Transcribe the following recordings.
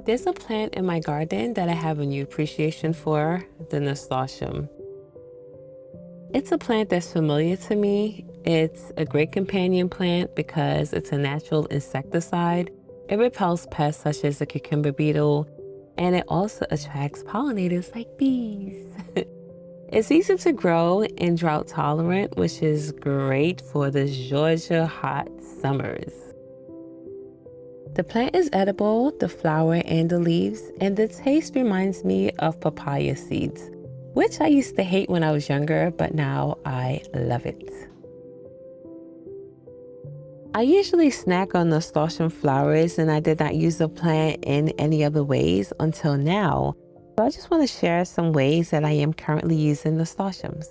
There's a plant in my garden that I have a new appreciation for, the Nasturtium. It's a plant that's familiar to me. It's a great companion plant because it's a natural insecticide. It repels pests such as the cucumber beetle, and it also attracts pollinators like bees. It's easy to grow and drought tolerant, which is great for the Georgia hot summers. The plant is edible, the flower and the leaves, and the taste reminds me of papaya seeds, which I used to hate when I was younger, but now I love it. I usually snack on nasturtium flowers, and I did not use the plant in any other ways until now. So I just want to share some ways that I am currently using nasturtiums.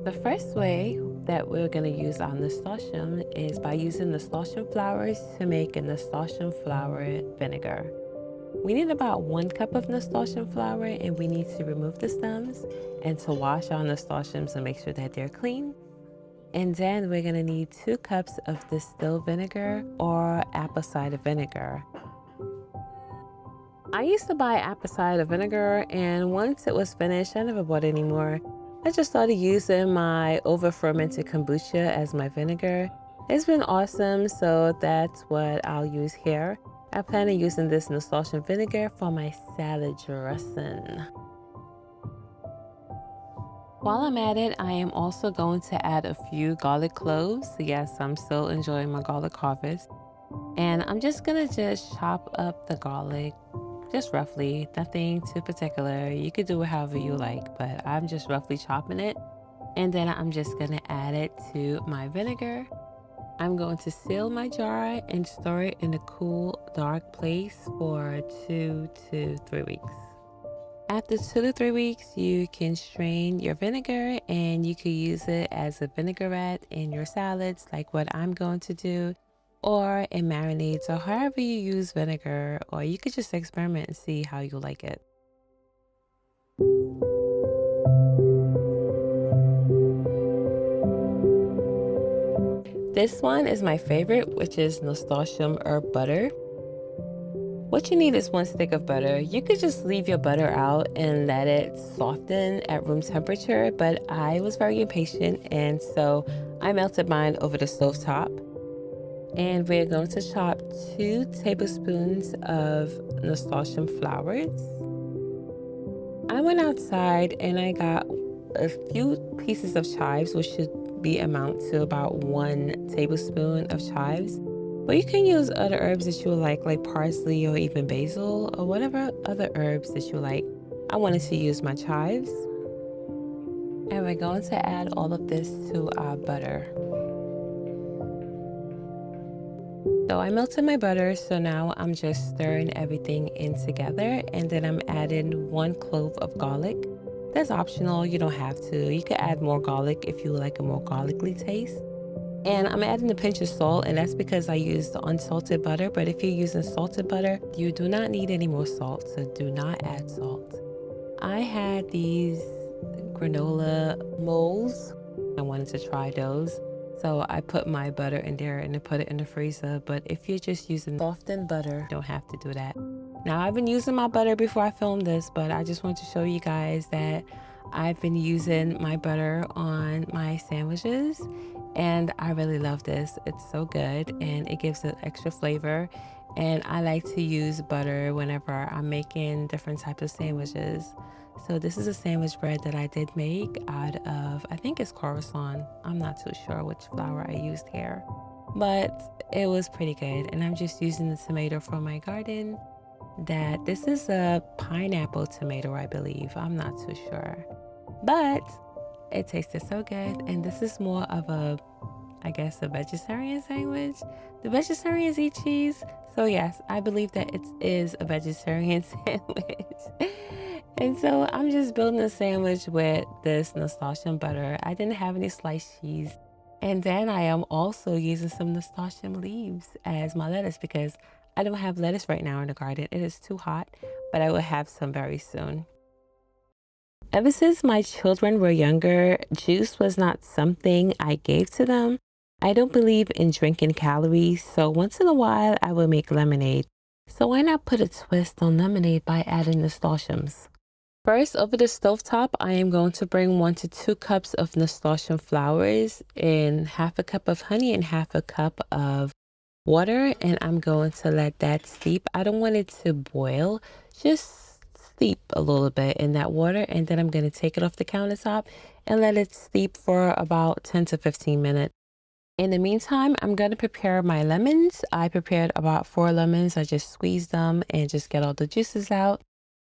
The first way that we're going to use our nasturtium is by using nasturtium flowers to make a nasturtium flower vinegar. We need about 1 cup of nasturtium flower, and we need to remove the stems and to wash our nasturtiums and make sure that they're clean. And then we're going to need 2 cups of distilled vinegar or apple cider vinegar. I used to buy apple cider vinegar, and once it was finished, I never bought any more. I just started using my over-fermented kombucha as my vinegar. It's been awesome, so that's what I'll use here. I plan on using this nasturtium vinegar for my salad dressing. While I'm at it, I am also going to add a few garlic cloves. Yes, I'm still enjoying my garlic harvest. And I'm just gonna chop up the garlic, just roughly, nothing too particular. You could do it however you like, but I'm just roughly chopping it. And then I'm just gonna add it to my vinegar. I'm going to seal my jar and store it in a cool, dark place for 2 to 3 weeks. After 2 to 3 weeks, you can strain your vinegar and you can use it as a vinaigrette in your salads, like what I'm going to do, or in marinades, or however you use vinegar, or you could just experiment and see how you like it. This one is my favorite, which is Nasturtium herb butter. What you need is 1 stick of butter. You could just leave your butter out and let it soften at room temperature, but I was very impatient, and so I melted mine over the stove top. And we're going to chop 2 tablespoons of nasturtium flowers. I went outside and I got a few pieces of chives, which should be amount to about 1 tablespoon of chives. But you can use other herbs that you like parsley or even basil or whatever other herbs that you like. I wanted to use my chives. And we're going to add all of this to our butter. So I melted my butter, so now I'm just stirring everything in together, and then I'm adding 1 clove of garlic. That's optional, you don't have to. You could add more garlic if you like a more garlicky taste. And I'm adding a pinch of salt, and that's because I used unsalted butter, but if you're using salted butter, you do not need any more salt, so do not add salt. I had these granola molds. I wanted to try those. So I put my butter in there and I put it in the freezer. But if you're just using softened butter, you don't have to do that. Now, I've been using my butter before I filmed this, but I just want to show you guys that I've been using my butter on my sandwiches, and I really love this. It's so good and it gives it extra flavor. And I like to use butter whenever I'm making different types of sandwiches. So this is a sandwich bread that I did make out of, I think it's croissant. I'm not too sure which flour I used here, but it was pretty good. And I'm just using the tomato from my garden. This is a pineapple tomato, I believe. I'm not too sure, but it tasted so good. And this is more of a, I guess, a vegetarian sandwich. The vegetarians eat cheese. So yes, I believe that it is a vegetarian sandwich. And so I'm just building a sandwich with this nasturtium butter. I didn't have any sliced cheese. And then I am also using some nasturtium leaves as my lettuce because I don't have lettuce right now in the garden. It is too hot, but I will have some very soon. Ever since my children were younger, juice was not something I gave to them. I don't believe in drinking calories, so once in a while I will make lemonade. So why not put a twist on lemonade by adding nasturtiums? First, over the stovetop, I am going to bring 1 to 2 cups of nasturtium flowers in half a cup of honey and half a cup of water, and I'm going to let that steep. I don't want it to boil, just steep a little bit in that water, and then I'm going to take it off the countertop and let it steep for about 10 to 15 minutes. In the meantime, I'm going to prepare my lemons. I prepared about 4 lemons. I just squeezed them and just get all the juices out.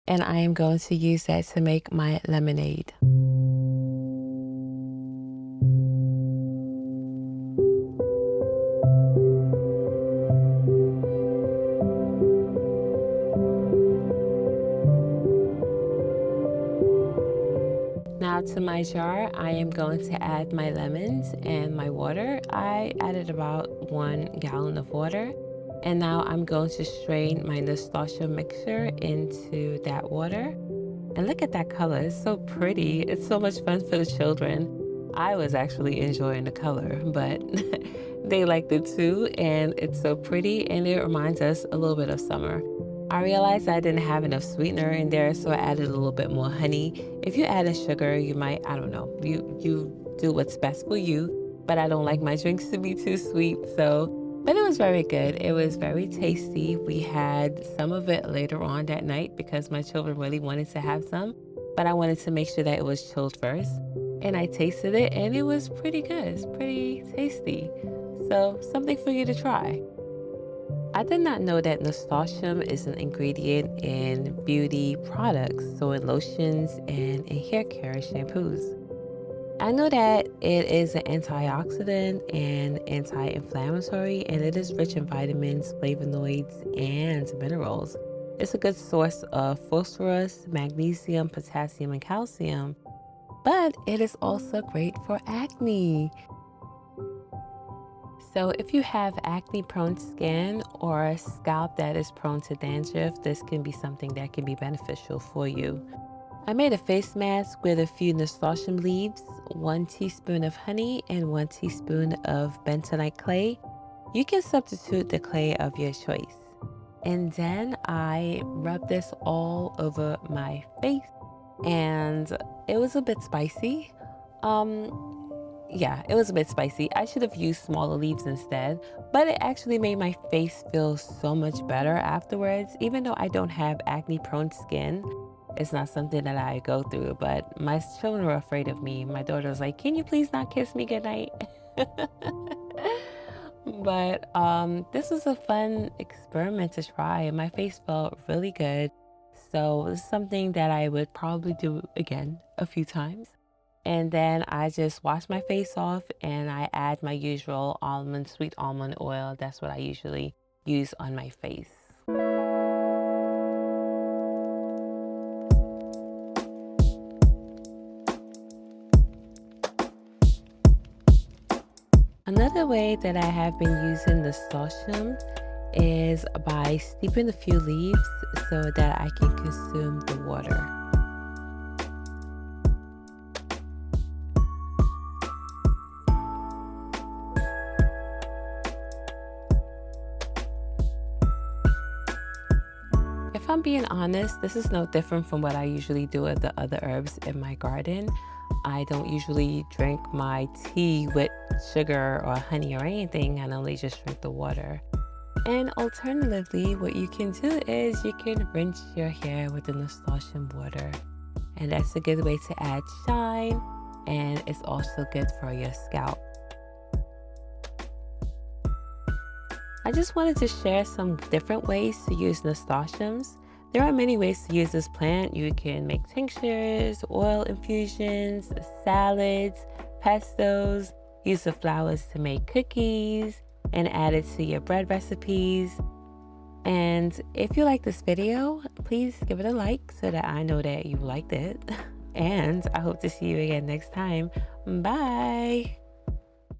And I am going to use that to make my lemonade. Now to my jar, I am going to add my lemons and my water. I added about 1 gallon of water. And now I'm going to strain my nasturtium mixture into that water. And look at that color, it's so pretty. It's so much fun for the children. I was actually enjoying the color, but they liked it too. And it's so pretty and it reminds us a little bit of summer. I realized I didn't have enough sweetener in there, so I added a little bit more honey. If you add in sugar, you might, I don't know, you do what's best for you, but I don't like my drinks to be too sweet, but it was very good. It was very tasty. We had some of it later on that night because my children really wanted to have some, but I wanted to make sure that it was chilled first. And I tasted it and it was pretty good. It's pretty tasty. So something for you to try. I did not know that nasturtium is an ingredient in beauty products, so in lotions and in hair care shampoos. I know that it is an antioxidant and anti-inflammatory, and it is rich in vitamins, flavonoids, and minerals. It's a good source of phosphorus, magnesium, potassium, and calcium, but it is also great for acne. So if you have acne-prone skin or a scalp that is prone to dandruff, this can be something that can be beneficial for you. I made a face mask with a few nasturtium leaves, 1 teaspoon of honey, and 1 teaspoon of bentonite clay. You can substitute the clay of your choice. And then I rubbed this all over my face, and it was a bit spicy. Yeah, it was a bit spicy. I should have used smaller leaves instead, but it actually made my face feel so much better afterwards. Even though I don't have acne prone skin, it's not something that I go through, but my children were afraid of me. My daughter was like, "Can you please not kiss me goodnight?" But this was a fun experiment to try, and my face felt really good. So it's something that I would probably do again a few times. And then I just wash my face off and I add my usual sweet almond oil. That's what I usually use on my face. Another way that I have been using nasturtium is by steeping a few leaves so that I can consume the water. If I'm being honest, this is no different from what I usually do with the other herbs in my garden. I don't usually drink my tea with sugar or honey or anything. I normally just drink the water. And alternatively, what you can do is you can rinse your hair with the nasturtium water. And that's a good way to add shine, and it's also good for your scalp. I just wanted to share some different ways to use nasturtiums. There are many ways to use this plant. You can make tinctures, oil infusions, salads, pestos, use the flowers to make cookies, and add it to your bread recipes. And if you like this video, please give it a like so that I know that you liked it. And I hope to see you again next time. Bye.